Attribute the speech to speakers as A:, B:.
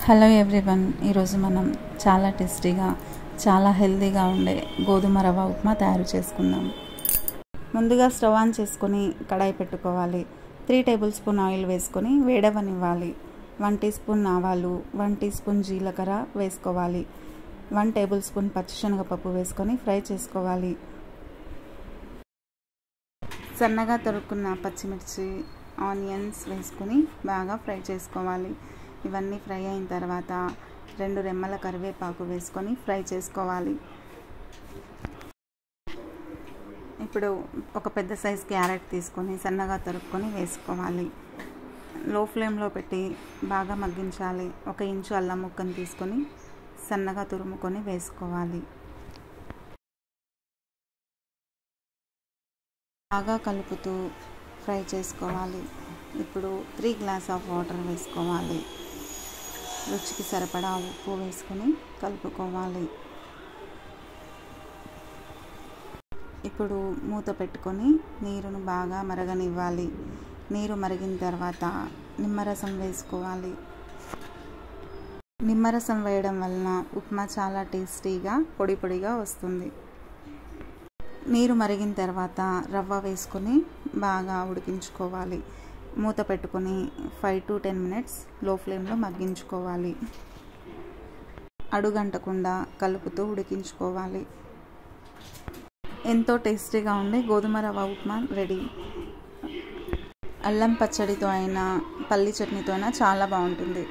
A: Hello everyone, ఈరోజు మనం చాలా టేస్టీగా చాలా హెల్తీగా ఉండే గోధుమ రవ్వ ఉప్మా తయారు చేసుకుందాం. ముందుగా స్టవ్ ఆన్ చేసుకొని కడాయి పెట్టుకోవాలి. 3 టేబుల్ స్పూన్ ఆయిల్ వేసుకొని వేడవనివ్వాలి. 1 టీ స్పూన్ ఆవాలు, 1 టీ స్పూన్ జీలకర్ర వేసుకోవాలి. 1 టేబుల్ స్పూన్ పచ్చిశనగపప్పు వేసుకొని ఫ్రై చేసుకోవాలి. సన్నగా తరుక్కున్న పచ్చిమిర్చి, ఆనియన్స్ వేసుకొని బాగా ఫ్రై చేసుకోవాలి. ఇవన్నీ ఫ్రై అయిన తర్వాత 2 రెమ్మల కరివేపాకు వేసుకొని ఫ్రై చేసుకోవాలి. ఇప్పుడు ఒక పెద్ద సైజ్ క్యారెట్ తీసుకొని సన్నగా తరుక్కొని వేసుకోవాలి. లో ఫ్లేమ్లో పెట్టి బాగా మగ్గించాలి. 1 ఇంచు అల్లం ముక్కను తీసుకొని సన్నగా తురుముకొని వేసుకోవాలి. బాగా కలుపుతూ ఫ్రై చేసుకోవాలి. ఇప్పుడు 3 గ్లాస్ ఆఫ్ వాటర్ వేసుకోవాలి. రుచికి సరిపడా ఉప్పు వేసుకొని కలుపుకోవాలి. ఇప్పుడు మూత పెట్టుకొని నీరును బాగా మరగనివ్వాలి. నీరు మరిగిన తర్వాత నిమ్మరసం వేసుకోవాలి. నిమ్మరసం వేయడం వలన ఉప్మా చాలా టేస్టీగా పొడి పొడిగా వస్తుంది. నీరు మరిగిన తర్వాత రవ్వ వేసుకొని బాగా ఉడికించుకోవాలి. మూత పెట్టుకొని 5 to 10 మినిట్స్ లో ఫ్లేమ్లో మగ్గించుకోవాలి. అడుగంటకుండా కలుపుతూ ఉడికించుకోవాలి. ఎంతో టేస్టీగా ఉండే గోధుమ రవ్వ ఉప్మా రెడీ. అల్లం పచ్చడితో అయినా పల్లి చట్నీతో అయినా చాలా బాగుంటుంది.